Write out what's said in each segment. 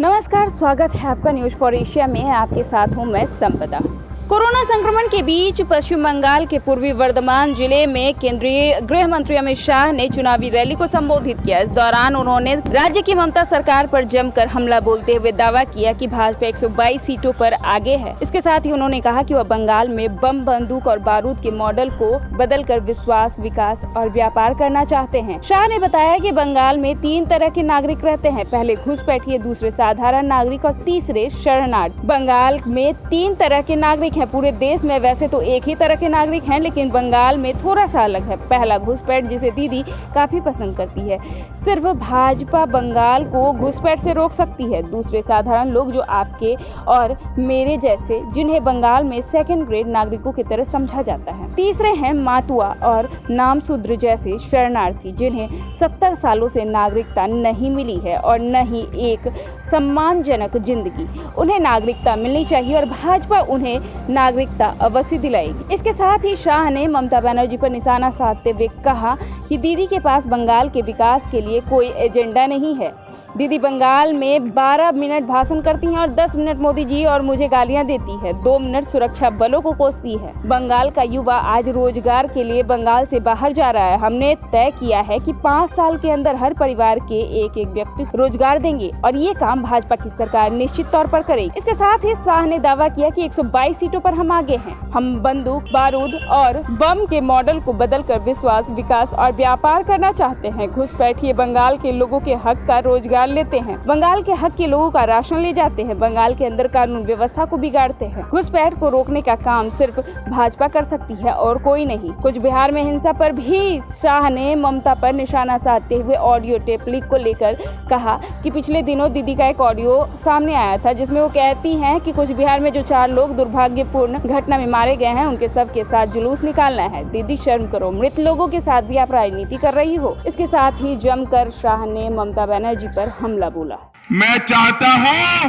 नमस्कार, स्वागत है आपका न्यूज फॉर एशिया में। आपके साथ हूं मैं संपदा। कोरोना संक्रमण के बीच पश्चिम बंगाल के पूर्वी वर्धमान जिले में केंद्रीय गृह मंत्री अमित शाह ने चुनावी रैली को संबोधित किया। इस दौरान उन्होंने राज्य की ममता सरकार पर जमकर हमला बोलते हुए दावा किया कि भाजपा 122 सीटों पर आगे है। इसके साथ ही उन्होंने कहा कि वह बंगाल में बम, बंदूक और बारूद के मॉडल को बदलकर विश्वास, विकास और व्यापार करना चाहते हैं। शाह ने बताया कि बंगाल में 3 तरह के नागरिक रहते हैं, पहले घुसपैठिए, दूसरे साधारण नागरिक और तीसरे शरणार्थी। बंगाल में 3 तरह के नागरिक हैं। पूरे देश में वैसे तो एक ही तरह के नागरिक हैं, लेकिन बंगाल में थोड़ा सा अलग है। पहला घुसपैठ, जिसे दीदी काफी पसंद करती है। सिर्फ भाजपा बंगाल को घुसपैठ से रोक सकती है। दूसरे साधारण लोग जो आपके और मेरे जैसे, जिन्हें बंगाल में सेकंड ग्रेड नागरिकों की तरह समझा जाता है। तीसरे हैं मातुआ और नामशूद्र जैसे शरणार्थी, जिन्हें 70 सालों से नागरिकता नहीं मिली है और न ही एक सम्मानजनक जिंदगी। उन्हें नागरिकता मिलनी चाहिए और भाजपा उन्हें नागरिकता अवश्य दिलाएगी। इसके साथ ही शाह ने ममता बनर्जी पर निशाना साधते हुए कहा कि दीदी के पास बंगाल के विकास के लिए कोई एजेंडा नहीं है। दीदी बंगाल में 12 मिनट भाषण करती हैं और 10 मिनट मोदी जी और मुझे गालियां देती है। 2 मिनट सुरक्षा बलों को कोसती है। बंगाल का युवा आज रोजगार के लिए बंगाल से बाहर जा रहा है। हमने तय किया है कि 5 साल के अंदर हर परिवार के एक व्यक्ति को रोजगार देंगे और ये काम भाजपा की सरकार निश्चित तौर पर करेगी। इसके साथ ही शाह ने दावा किया कि 122 सीटों पर हम आगे हैं। हम बंदूक, बारूद और बम के मॉडल को बदलकर विश्वास, विकास और व्यापार करना चाहते हैं। घुसपैठिए बंगाल के लोगों के हक का रोजगार लेते हैं। बंगाल के हक के लोगों का राशन ले जाते हैं। बंगाल के अंदर कानून व्यवस्था को बिगाड़ते हैं। घुसपैठ को रोकने का काम सिर्फ भाजपा कर सकती है और कोई नहीं। कुछ बिहार में हिंसा पर भी शाह ने ममता पर निशाना साधते हुए ऑडियो टेप लीक को लेकर कहा कि पिछले दिनों दीदी का एक ऑडियो सामने आया था, जिसमें वो कहती हैं कि कुछ बिहार में जो 4 लोग दुर्भाग्यपूर्ण घटना में मारे गए हैं, उनके सब के साथ जुलूस निकालना है। दीदी शर्म करो, मृत लोगों के साथ भी आप राजनीति कर रही हो। इसके साथ ही जमकर शाह ने ममता बनर्जी पर हमला बोला। मैं चाहता हूं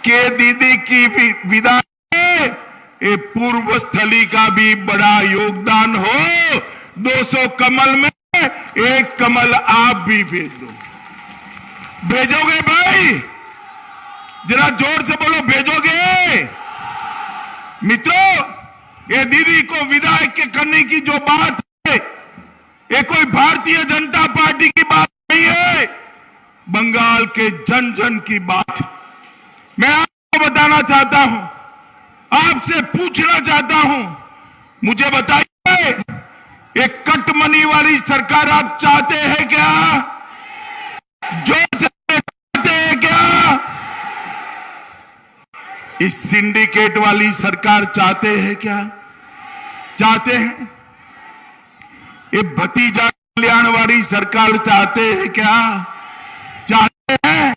कि दीदी की विदाई में पूर्व स्थली का भी बड़ा योगदान हो। 200 कमल में 1 कमल आप भी भेज दो। भेजोगे भाई? जरा जोर से बोलो, भेजोगे? मित्रों, ये दीदी को विदाई के करने की जो बात है, ये कोई भारतीय जनता पार्टी की बात नहीं है, बंगाल के जन जन की बात। मैं आपको बताना चाहता हूं, आपसे पूछना चाहता हूं, मुझे बताइए, एक कटमनी वाली सरकार आप चाहते हैं क्या? जोर से चाहते हैं क्या? इस सिंडिकेट वाली सरकार चाहते हैं क्या? चाहते हैं? ये भतीजा कल्याण वाली सरकार चाहते हैं क्या? चाहते हैं?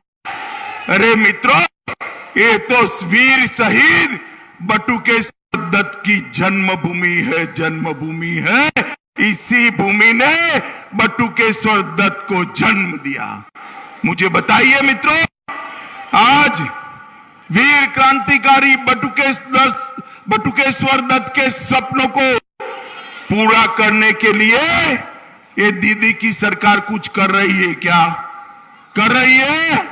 अरे मित्रों, ये तो वीर शहीद बटुकेश्वर दत्त की जन्मभूमि है, जन्मभूमि है। इसी भूमि ने बटुकेश्वर दत्त को जन्म दिया। मुझे बताइए मित्रों, आज वीर क्रांतिकारी बटुकेश्वर दत्त के सपनों को पूरा करने के लिए ये दीदी की सरकार कुछ कर रही है क्या? कर रही है?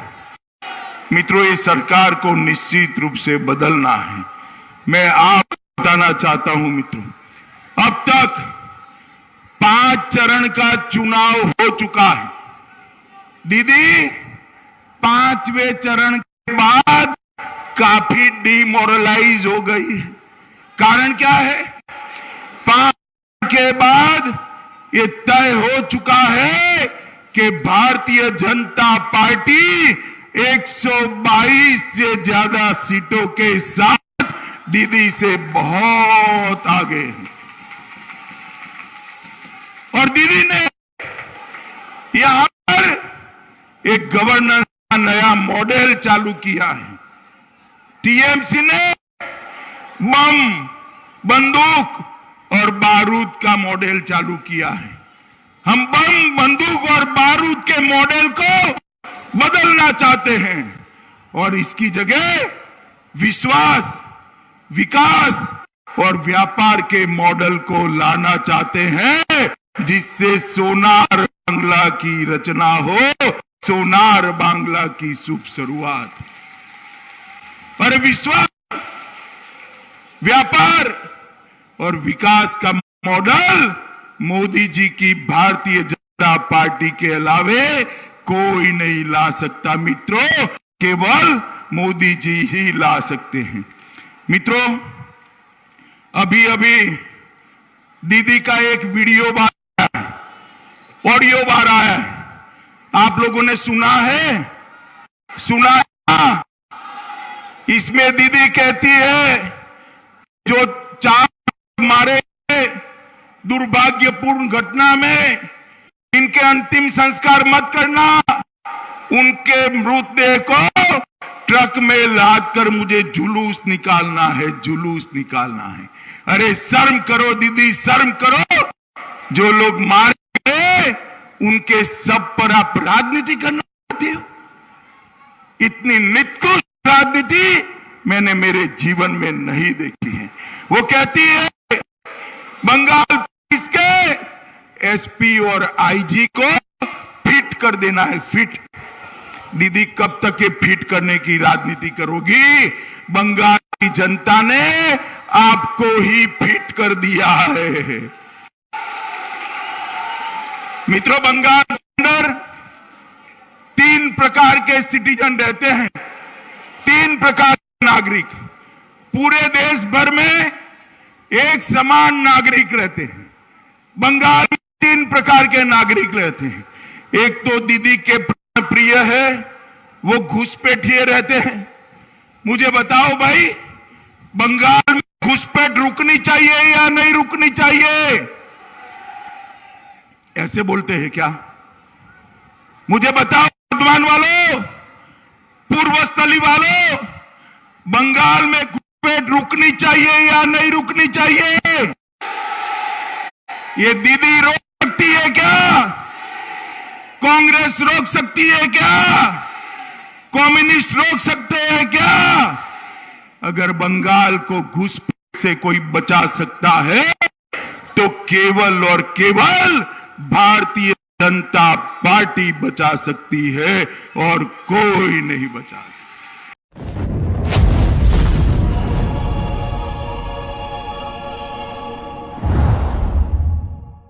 मित्रों, ये सरकार को निश्चित रूप से बदलना है। मैं आप बताना चाहता हूं मित्रों, अब तक 5 चरण का चुनाव हो चुका है। दीदी 5वें चरण के बाद काफी डिमोरलाइज हो गई है। कारण क्या है? 5 के बाद ये तय हो चुका है कि भारतीय जनता पार्टी 122 से ज्यादा सीटों के साथ दीदी से बहुत आगे है। और दीदी ने यहां पर एक गवर्नेंस का नया मॉडल चालू किया है। टीएमसी ने बम, बंदूक और बारूद का मॉडल चालू किया है। हम बम, बंदूक और बारूद के मॉडल को बदलना चाहते हैं और इसकी जगह विश्वास, विकास और व्यापार के मॉडल को लाना चाहते हैं, जिससे सोनार बांग्ला की रचना हो, सोनार बांग्ला की शुभ शुरुआत। अरे विश्वास, व्यापार और विकास का मॉडल मोदी जी की भारतीय जनता पार्टी के अलावे कोई नहीं ला सकता मित्रों, केवल मोदी जी ही ला सकते हैं। मित्रों, अभी अभी दीदी का एक वीडियो ऑडियो आ रहा है, आप लोगों ने सुना है? इसमें दीदी कहती है जो 4 मारे दुर्भाग्यपूर्ण घटना में इनके अंतिम संस्कार मत करना, उनके मृतदेह को ट्रक में लाद कर मुझे जुलूस निकालना है, जुलूस निकालना है। अरे शर्म करो दीदी, शर्म करो। जो लोग मारे गए उनके सब पर आप राजनीति करना चाहते हो। इतनी निकृष्ट राजनीति मैंने मेरे जीवन में नहीं देखी है। वो कहती है बंगाल पुलिस के एसपी और आईजी को फिट कर देना है, फिट। दीदी कब तक ये फिट करने की राजनीति करोगी? बंगाल की जनता ने आपको ही फिट कर दिया है। मित्रों, बंगाल के अंदर 3 प्रकार के सिटीजन रहते हैं, 3 प्रकार के नागरिक। पूरे देश भर में एक समान नागरिक रहते हैं। बंगाल में 3 प्रकार के नागरिक रहते हैं। एक तो दीदी के प्रिय है, वो घुसपैठिए रहते हैं। मुझे बताओ भाई, बंगाल में घुसपैठ रुकनी चाहिए या नहीं रुकनी चाहिए? ऐसे बोलते हैं क्या? मुझे बताओ वर्धमान वालों, पूर्वस्थली वालों, बंगाल में घुसपैठ रुकनी चाहिए या नहीं रुकनी चाहिए? ये दीदी रोक सकती है क्या? कांग्रेस रोक सकती है क्या? कम्युनिस्ट रोक सकते हैं क्या? अगर बंगाल को घुसपैठ से कोई बचा सकता है तो केवल और केवल भारतीय जनता पार्टी बचा सकती है और कोई नहीं बचा सकता।